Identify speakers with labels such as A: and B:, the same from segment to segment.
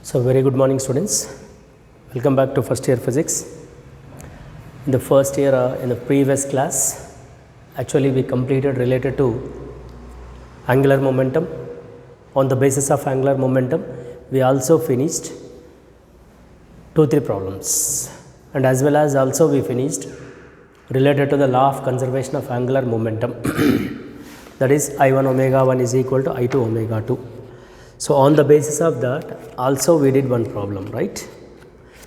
A: So very good morning students, welcome back to first year physics. In the first year in the previous class actually we completed related to angular momentum. On the basis of angular momentum we also finished 2-3 problems, and as well as also we finished related to the law of conservation of angular momentum that is I1 omega 1 is equal to I2 omega 2. So on the basis of that also we did one problem, right?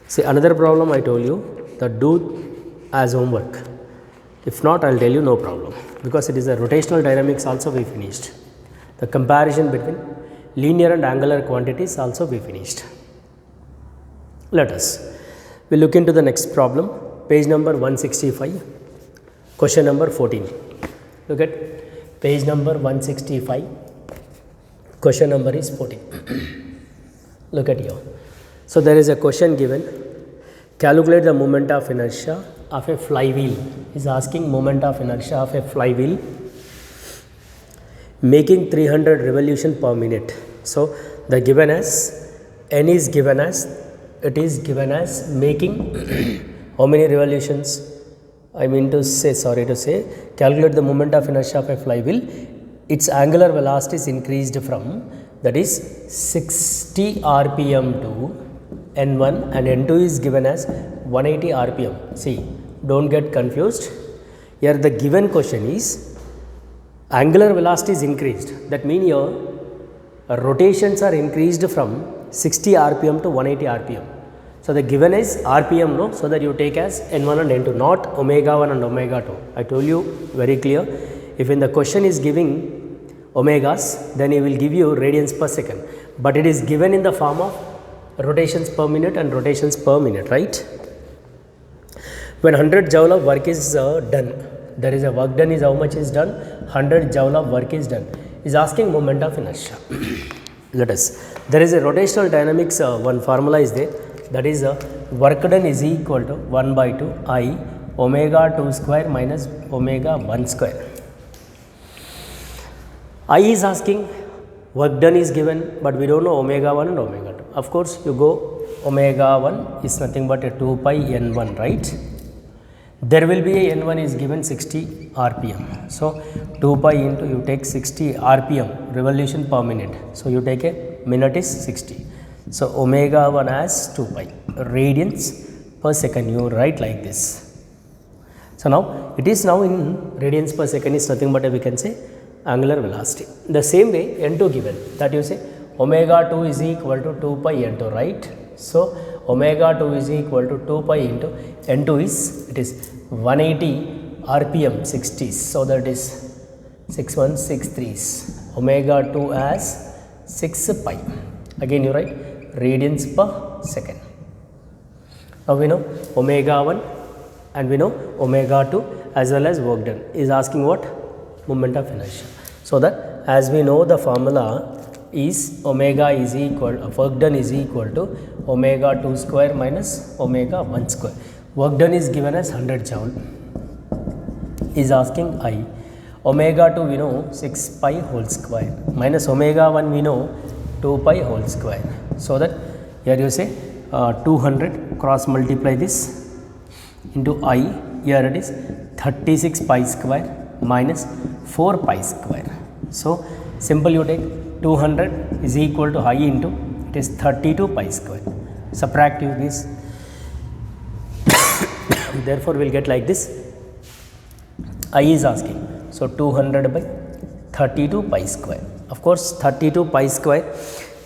A: See, another problem I told you that do as homework. If not, I'll tell you no problem, because it is a rotational dynamics also we finished. The comparison between linear and angular quantities also we finished. Let us we look into the next problem, page number 165, question number 14. Look at page number 165. Question number is 14. Look at here. So there is a question given. Calculate the moment of inertia of a flywheel. Is asking moment of inertia of a flywheel making 300 revolution per minute. So the given as n is given as, it is given as making how many revolutions? I mean to say, calculate the moment of inertia of a flywheel. Its angular velocity is increased from, that is 60 rpm to n1, and n2 is given as 180 rpm. See, don't get confused. Here the given question is angular velocity is increased. That means your rotations are increased from 60 rpm to 180 rpm. So the given is rpm, no? So that you take as n1 and n2, not omega 1 and omega 2. I told you very clear. If in the question is giving omegas, then it will give you radians per second, but it is given in the form of rotations per minute and rotations per minute, right? When 100 joule of work is done, there is a work done is how much is done? 100 joule of work is done. Is asking moment of inertia. Let us. There is a rotational dynamics, one formula is there, that is work done is equal to 1 by 2 I omega 2 square minus omega 1 square. I is asking, work done is given, but we don't know omega 1 and omega 2. Of course, you go omega 1 is nothing but a 2 pi n1, right? There will be a n1 is given 60 rpm. So, 2 pi into you take 60 rpm, revolution per minute. So, you take a minute is 60. So, omega 1 as 2 pi, radians per second, you write like this. So, now it is now in radians per second is nothing but we can say angular velocity. The same way n2 given, that you say omega 2 is equal to 2 pi n2, right? So omega 2 is equal to 2 pi into n2 is, it is 180 rpm 60, so that is 6163s, omega 2 as 6 pi. Again you write radians per second. Now we know omega 1 and we know omega 2 as well as work done. Is asking what? Moment of inertia. So that as we know the formula is omega is equal, work done is equal to omega 2 square minus omega 1 square. Work done is given as 100 joule. Is asking I. Omega 2 we know 6 pi whole square minus omega 1 we know 2 pi whole square. So that here you say 200 cross multiply this into I. Here it is 36 pi square minus 4 pi square. So simple, you take 200 is equal to I into, it is 32 pi square. Subtract you this. Therefore, we will get like this. I is asking. So 200 by 32 pi square. Of course, 32 pi square.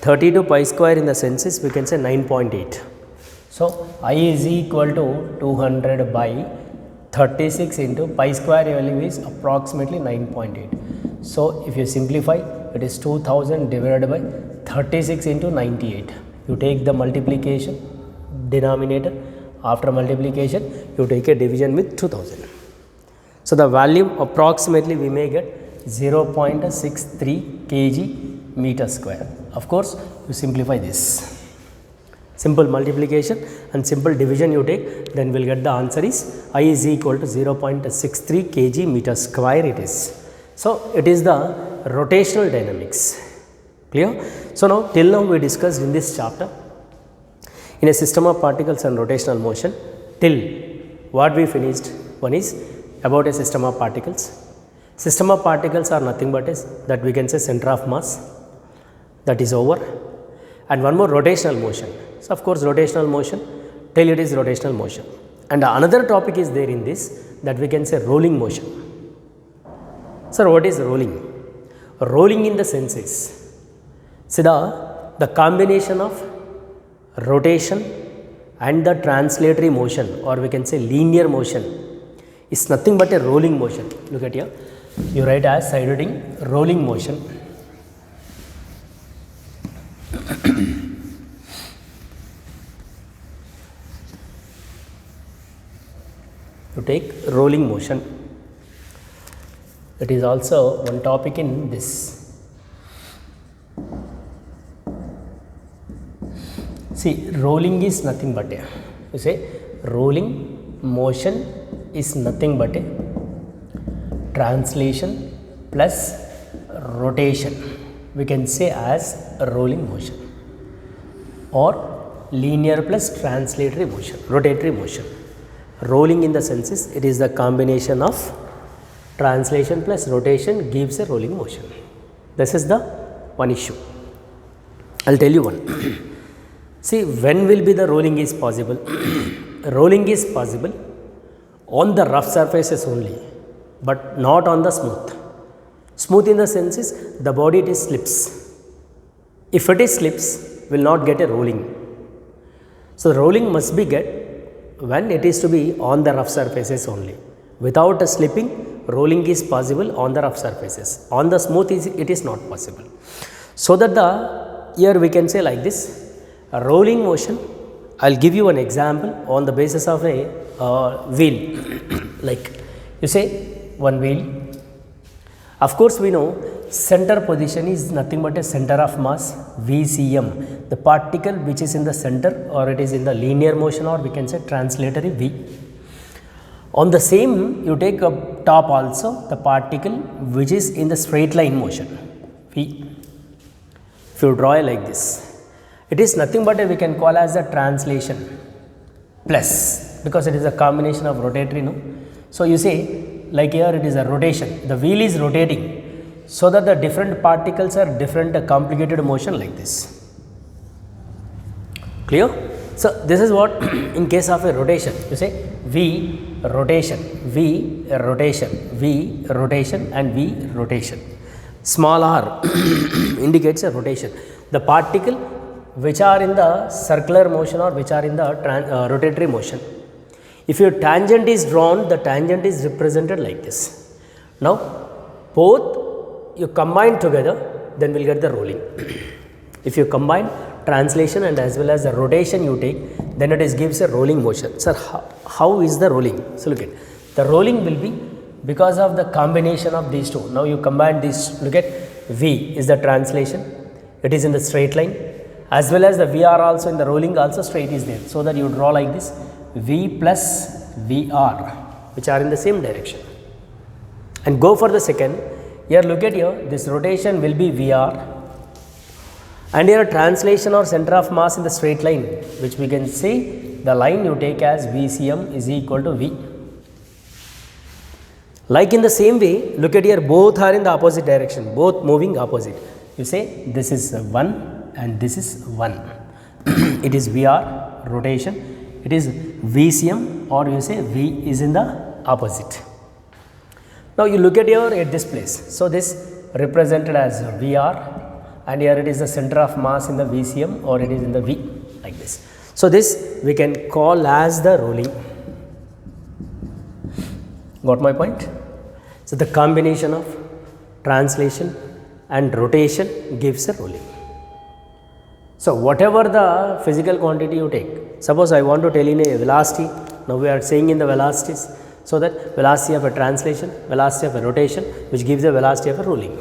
A: 32 pi square in the senses we can say 9.8. So I is equal to 200 by 36 into pi square value is approximately 9.8. So if you simplify, it is 2000 divided by 36 into 98. You take the multiplication denominator. After multiplication, you take a division with 2000. So the value approximately we may get 0.63 kg meter square. Of course, you simplify this. Simple multiplication and simple division you take, then we will get the answer is I is equal to 0.63 kg meter square it is. So it is the rotational dynamics. Clear? So now till now we discussed in this chapter in a system of particles and rotational motion. Till what we finished, one is about a system of particles. System of particles are nothing but is that we can say center of mass, that is over, and one more rotational motion. So, of course, rotational motion, till it is rotational motion, and another topic is there in this, that we can say rolling motion. Sir, what is rolling? Rolling in the sense is, see the combination of rotation and the translatory motion, or we can say linear motion, is nothing but a rolling motion. Look at here, you write as side heading rolling motion. You take rolling motion. It is also one topic in this. See, rolling is nothing but a, you say rolling motion is nothing but a translation plus rotation, we can say as a rolling motion, or linear plus translatory motion, rotatory motion. Rolling in the sense is, it is the combination of translation plus rotation gives a rolling motion. This is the one issue. I will tell you one. See, when will be the rolling is possible? Rolling is possible on the rough surfaces only, but not on the smooth. Smooth in the sense is, the body it is slips. If it is slips, will not get a rolling. So, the rolling must be get when it is to be on the rough surfaces only. Without a slipping, rolling is possible on the rough surfaces. On the smooth, it is not possible. So that here we can say like this, a rolling motion. I will give you an example on the basis of a wheel. Like you say one wheel. Of course, we know center position is nothing but a center of mass, VCM, the particle which is in the center, or it is in the linear motion, or we can say translatory V. On the same, you take a top also, the particle which is in the straight line motion, V. If you draw like this, it is nothing but we can call as the translation plus, because it is a combination of rotatory, no. So you say like here it is a rotation, the wheel is rotating, so that the different particles are different complicated motion like this. Clear? So this is what in case of a rotation, you say V rotation, V rotation, V rotation and V rotation. Small r indicates a rotation. The particle which are in the circular motion or which are in the rotatory motion. If your tangent is drawn, the tangent is represented like this. Now both you combine together, then we will get the rolling. If you combine translation and as well as the rotation you take, then it is gives a rolling motion. Sir, how is the rolling? So look at, the rolling will be because of the combination of these two. Now you combine these, look at V is the translation, it is in the straight line, as well as the VR also in the rolling also straight is there. So that you draw like this, V plus VR, which are in the same direction. And go for the second, here look at here, this rotation will be VR, and here translation or center of mass in the straight line, which we can say the line you take as VCM is equal to V. Like in the same way, look at here, both are in the opposite direction, both moving opposite. You say this is 1 and this is 1. It is VR rotation, it is VCM, or you say V is in the opposite. Now you look at here at this place. So this represented as VR, and here it is the center of mass in the VCM, or it is in the V like this. So this we can call as the rolling. Got my point? So the combination of translation and rotation gives a rolling. So whatever the physical quantity you take, suppose I want to tell in a velocity, now we are saying in the velocities, so that velocity of a translation, velocity of a rotation, which gives a velocity of a rolling.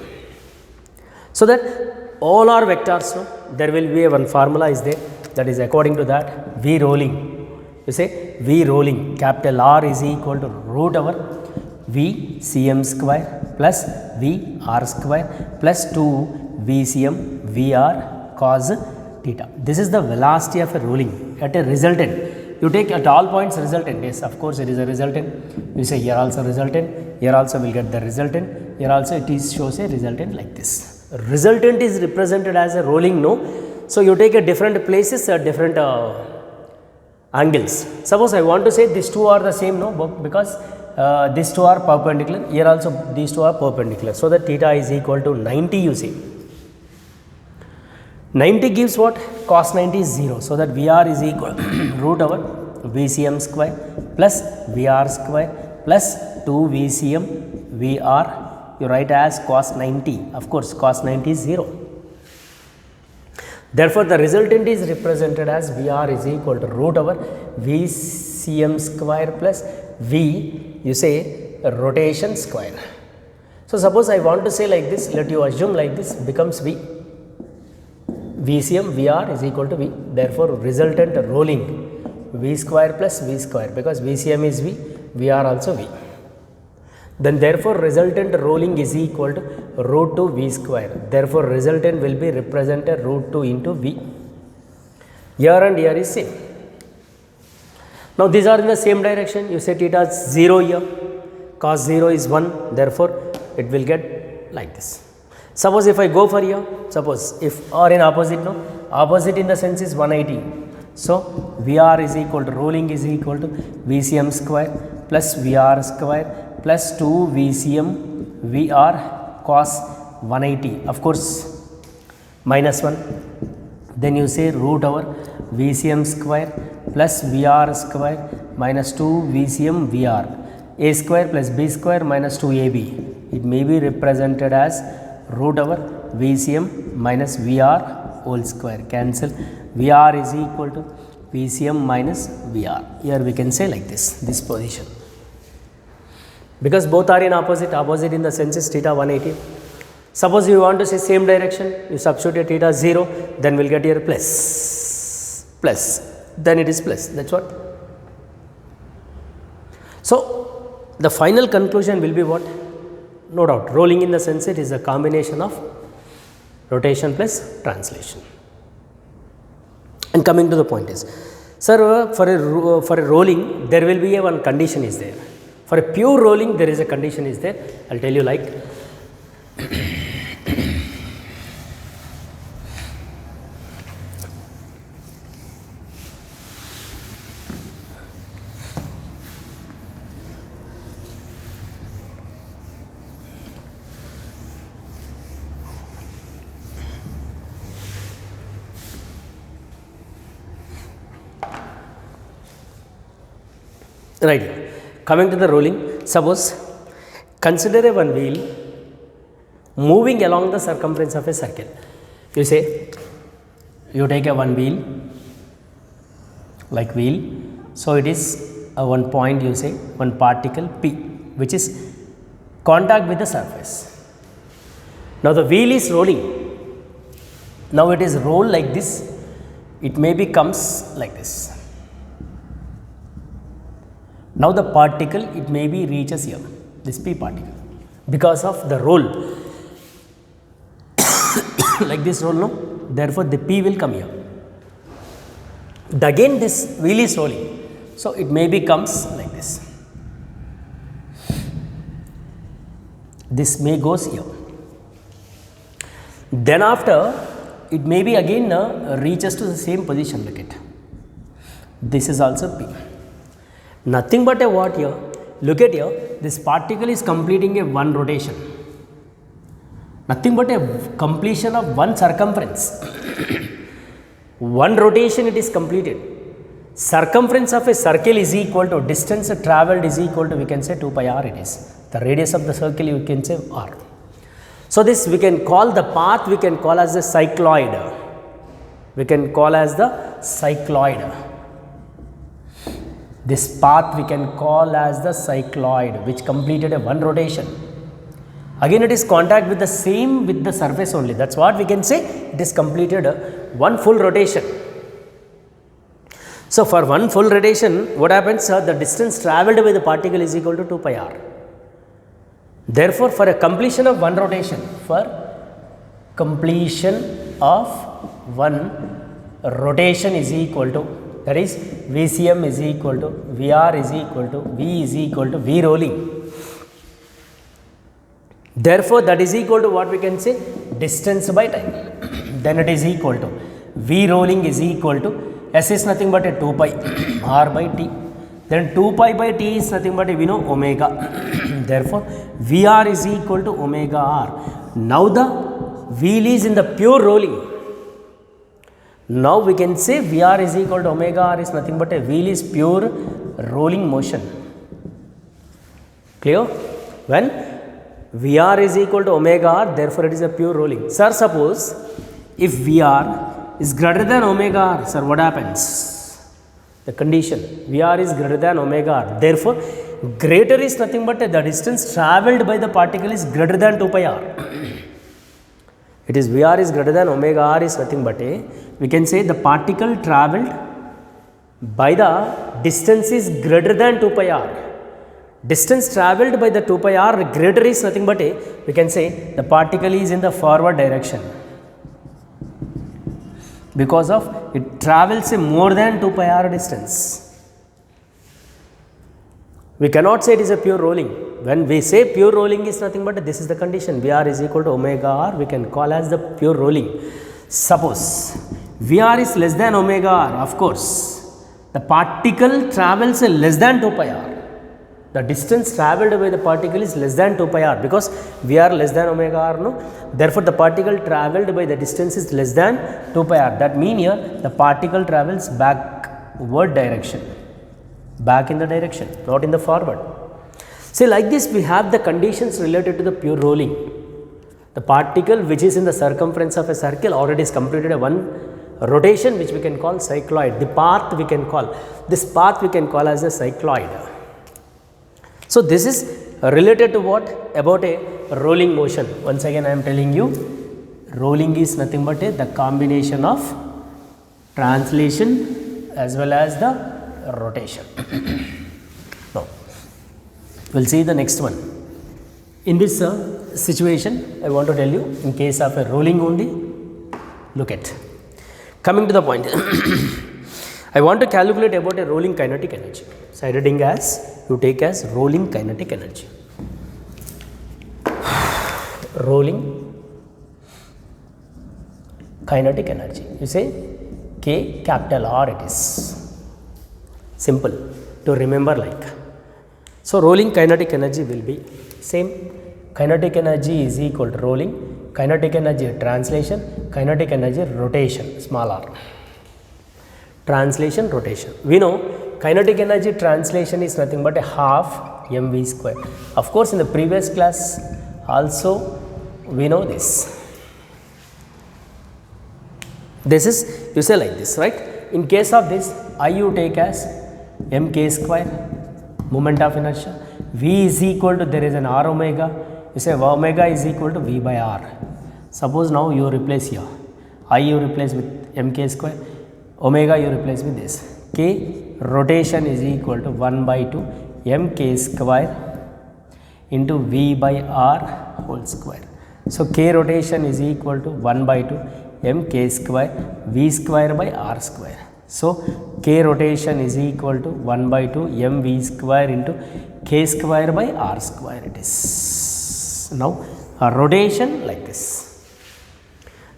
A: So that all are vectors, no? There will be one formula is there, that is according to that V rolling. You say V rolling, capital R is equal to root over V Cm square plus V R square plus 2 VCM VR cos theta. This is the velocity of a rolling at a resultant. You take at all points resultant. Yes, of course it is a resultant. You say here also resultant, here also will get the resultant, here also it is shows a resultant like this. Resultant is represented as a rolling, no. So you take a different places, different angles. Suppose I want to say these two are the same, no, because these two are perpendicular, here also these two are perpendicular. So that theta is equal to 90, you see. 90 gives what? Cos 90 is 0. So that Vr is equal root over Vcm square plus Vr square plus 2 Vcm Vr. You write as cos 90. Of course, cos 90 is 0. Therefore, the resultant is represented as Vr is equal to root over Vcm square plus V, you say rotation square. So, suppose I want to say like this, let you assume like this becomes V. Vcm Vr is equal to V. Therefore, resultant rolling V square plus V square, because Vcm is V, Vr also V. Then therefore, resultant rolling is equal to root 2 V square. Therefore, resultant will be represented root 2 into V. Here and here is same. Now, these are in the same direction. You say theta is 0 here, cos 0 is 1. Therefore, it will get like this. Suppose if I go for here, suppose if or in opposite, no, opposite in the sense is 180. So, Vr is equal to rolling is equal to Vcm square plus Vr square plus 2 Vcm Vr cos 180. Of course, minus 1. Then you say root over Vcm square plus Vr square minus 2 Vcm Vr. A square plus B square minus 2AB. It may be represented as root over Vcm minus Vr whole square. Cancel. Vr is equal to Vcm minus Vr. Here we can say like this position. Because both are in opposite in the sense is theta 180. Suppose you want to say same direction, you substitute theta 0, then we'll get here plus, then it is plus. That's what. So, the final conclusion will be what? No doubt, rolling in the sense it is a combination of rotation plus translation. And coming to the point is, sir, for a rolling, there will be one condition is there. For a pure rolling, there is a condition is there. I'll tell you like. Right. Coming to the rolling, suppose consider a one wheel moving along the circumference of a circle. You say you take a one wheel like wheel. So, it is a one point, you say one particle P, which is contact with the surface. Now, the wheel is rolling. Now, it is rolled like this. It maybe comes like this. Now, the particle it may be reaches here, this P particle, because of the roll like this roll, no, therefore, the P will come here. Again this wheel is rolling, so it may be comes like this, this may goes here, then after it may be again reaches to the same position, look at, this is also P. Nothing but a what here? Look at here, this particle is completing a one rotation. Nothing but a completion of one circumference. One rotation it is completed. Circumference of a circle is equal to distance travelled is equal to, we can say 2 pi r it is. The radius of the circle you can say r. So, this we can call the path, we can call as the cycloid. We can call as the cycloid. This path we can call as the cycloid, which completed a one rotation. Again it is contact with the same with the surface only. That's what we can say, it is completed one full rotation. So, for one full rotation, what happens? The distance travelled by the particle is equal to 2 pi r. Therefore, for a completion of one rotation, rotation is equal to, that is VCM is equal to VR is equal to V is equal to V rolling. Therefore, that is equal to what we can say, distance by time. Then it is equal to V rolling is equal to S is nothing but a 2 pi R by T. Then 2 pi by T is nothing but a, we know, omega. Therefore, VR is equal to omega R. Now the wheel is in the pure rolling. Now we can say VR is equal to omega R is nothing but a wheel is pure rolling motion. Clear? When VR is equal to omega R, therefore it is a pure rolling. Sir, suppose if VR is greater than omega R, sir, what happens? The condition, VR is greater than omega R. Therefore, greater is nothing but the distance travelled by the particle is greater than 2 pi R. It is VR is greater than omega R is nothing but a, we can say the particle travelled by the distance is greater than 2 pi R. Distance travelled by the 2 pi R greater is nothing but a, we can say the particle is in the forward direction. Because of it travels a more than 2 pi R distance. We cannot say it is a pure rolling. When we say pure rolling is nothing but this is the condition, VR is equal to omega R, we can call as the pure rolling. Suppose VR is less than omega R, of course, the particle travels a less than 2 pi R. The distance travelled by the particle is less than 2 pi R because VR less than omega R, no? Therefore, the particle travelled by the distance is less than 2 pi R. That means here the particle travels backward direction, back in the direction, not in the forward. See, like this we have the conditions related to the pure rolling. The particle which is in the circumference of a circle already is completed a one rotation which we can call cycloid. The path we can call, this path we can call as a cycloid. So, this is related to what? About a rolling motion. Once again I am telling you, rolling is nothing but the combination of translation as well as the rotation. Now, we will see the next one. In this situation, I want to tell you, in case of a rolling only, look at. Coming to the point, I want to calculate about a rolling kinetic energy. So, heading as, you take as rolling kinetic energy. Rolling kinetic energy, you say K capital R it is. Simple to remember like. So, rolling kinetic energy will be same. Kinetic energy is equal to rolling, kinetic energy translation, kinetic energy rotation, small r. Translation, rotation. We know kinetic energy translation is nothing but a half mv square. Of course, in the previous class also we know this. This is, you say like this, right? In case of this, I you take as mk square, moment of inertia. V is equal to, there is an r omega. You say omega is equal to V by R. Suppose now you replace here. I you replace with mk square. Omega you replace with this. K rotation is equal to 1 by 2 mk square into V by R whole square. So, K rotation is equal to 1 by 2 mk square V square by R square. So, K rotation is equal to 1 by 2 mv square into K square by R square it is. Now, a rotation like this.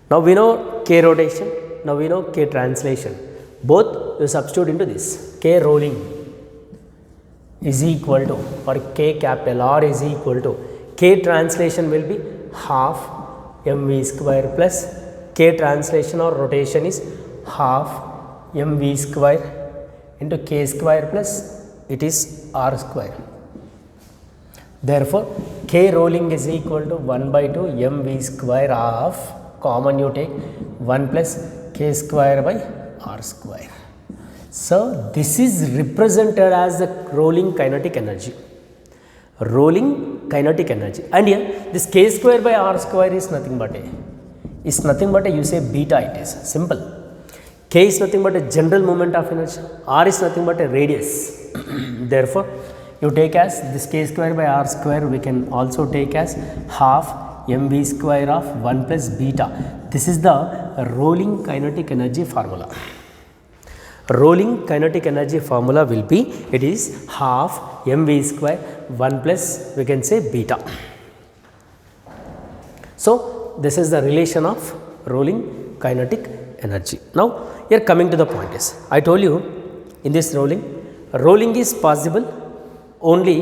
A: Now, we know K rotation, now we know K translation. Both you substitute into this. K rolling is equal to, or K capital R is equal to, K translation will be half mv square plus K translation or rotation is half mv square into K square plus it is R square. Therefore, K rolling is equal to 1 by 2 mv square of common you take 1 plus K square by R square. So, this is represented as the rolling kinetic energy. Rolling kinetic energy, and here this K square by R square is nothing but a, you say beta it is, simple. K is nothing but a general moment of inertia, R is nothing but a radius. Therefore, you take as this K square by R square, we can also take as half mv square of 1 plus beta. this is the rolling kinetic energy formula. Rolling kinetic energy formula will be, it is half mv square 1 plus we can say beta. So this is the relation of rolling kinetic energy. Now here coming to the point is, I told you in this rolling is possible only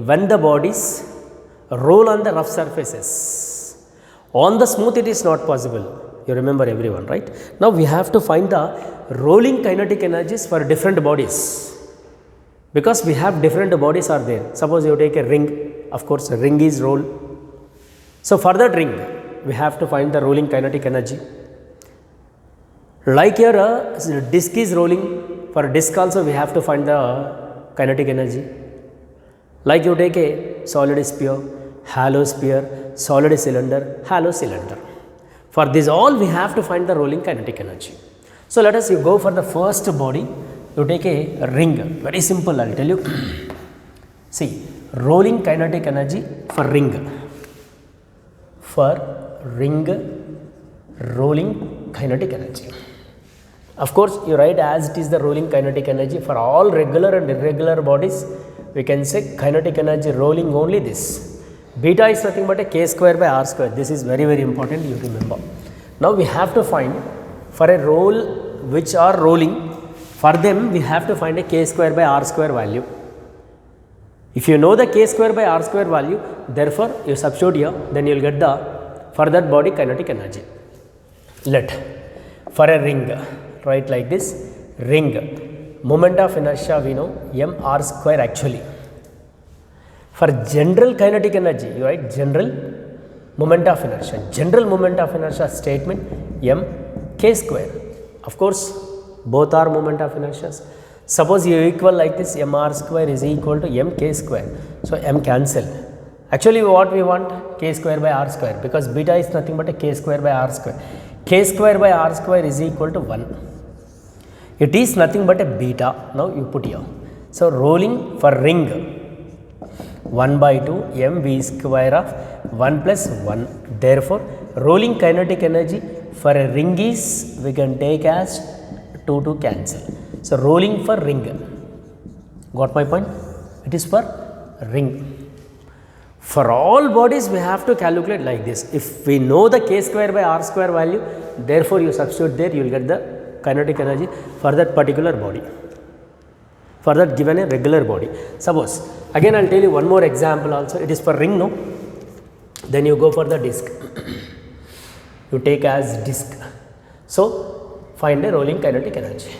A: when the bodies roll on the rough surfaces. On the smooth it is not possible. You remember everyone, right? Now we have to find the rolling kinetic energies for different bodies, because we have different bodies are there. Suppose you take a ring, of course a ring is roll. So for that ring we have to find the rolling kinetic energy. Like here a disc is rolling, for a disc also we have to find the kinetic energy. Like you take a solid sphere, hollow sphere, solid cylinder, hollow cylinder. For this all we have to find the rolling kinetic energy. So let us go for the first body. You take a ring, very simple, I will tell you. See, rolling kinetic energy for ring, rolling kinetic energy. Of course you write as it is the rolling kinetic energy. For all regular and irregular bodies we can say kinetic energy rolling only this. Beta is nothing but a k square by r square. This is very important, you remember. Now we have to find for a roll which are rolling, for them we have to find a k square by r square value. If you know the k square by r square value, therefore you substitute here, then you will get the for that body kinetic energy. Let for a ring, write like this, ring, moment of inertia we know m r square actually. For general kinetic energy, you write general moment of inertia. General moment of inertia statement m k square. Of course, both are moment of inertia. Suppose you equal like this, m r square is equal to m k square. So m cancel. Actually what we want, k square by r square, because beta is nothing but a k square by r square. K square by r square is equal to 1. It is nothing but a beta. Now you put here. So rolling for ring, 1 by 2 m v square of 1 plus 1. Therefore rolling kinetic energy for a ring is, we can take as 2 to cancel. So rolling for ring, got my point? It is for ring. For all bodies we have to calculate like this. If we know the k square by r square value, therefore you substitute there, you will get the kinetic energy for that particular body, for that given a regular body. Suppose again I will tell you one more example also. It is for ring, no? Then you go for the disc. You take as disc. So find a rolling kinetic energy.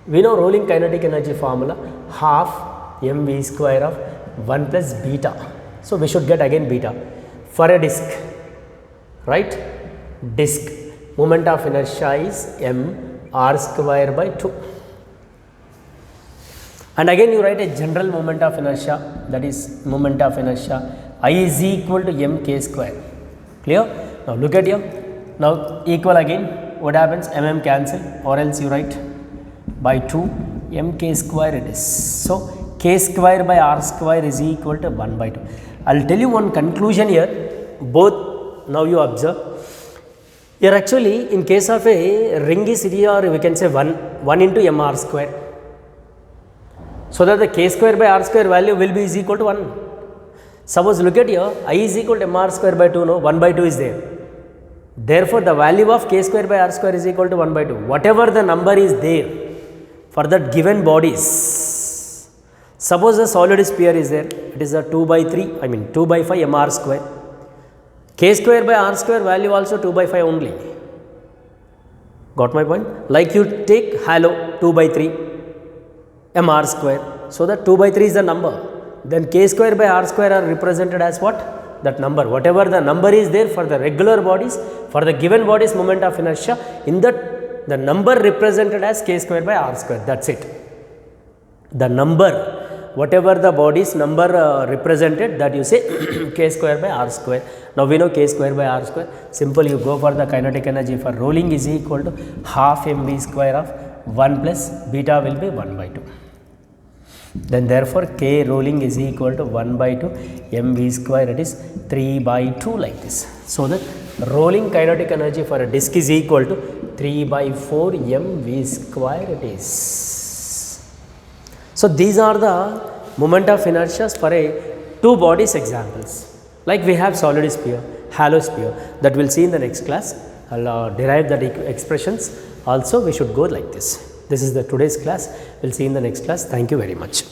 A: We know rolling kinetic energy formula, half mv square of 1 plus beta. So we should get again beta for a disc, right? Disc moment of inertia is m r square by 2. And again you write a general moment of inertia, that is moment of inertia I is equal to m k square. Clear? Now look at here. Now equal again, what happens? Mm cancel, or else you write by 2 m k square it is. So k square by r square is equal to 1 by 2. I will tell you one conclusion here. Both now you observe. Here actually in case of a ring is here, we can say 1 into m r square. So that the k square by r square value will be is equal to 1. Suppose look at here, I is equal to m r square by 2, no, 1 by 2 is there. Therefore the value of k square by r square is equal to 1 by 2. Whatever the number is there for that given bodies. Suppose a solid sphere is there, it is a 2 by 3, I mean 2 by 5 m r square. K square by r square value also 2 by 5 only. Got my point? Like you take hollow 2 by 3 m r square. So that 2 by 3 is the number. Then k square by r square are represented as what? That number. Whatever the number is there for the regular bodies, for the given bodies moment of inertia, in that the number represented as k square by r square. That's it. The number, whatever the body's number represented, that you say k square by r square. Now we know k square by r square. Simple, you go for the kinetic energy for rolling is equal to half mv square of 1 plus beta will be 1 by 2. Then therefore k rolling is equal to 1 by 2 mv square, it is 3 by 2 like this. So that rolling kinetic energy for a disk is equal to 3 by 4 mv square it is. So, these are the moment of inertia for a two bodies examples. Like we have solid sphere, hollow sphere, that we will see in the next class. I will derive the expressions also. We should go like this. This is the today's class. We will see in the next class. Thank you very much.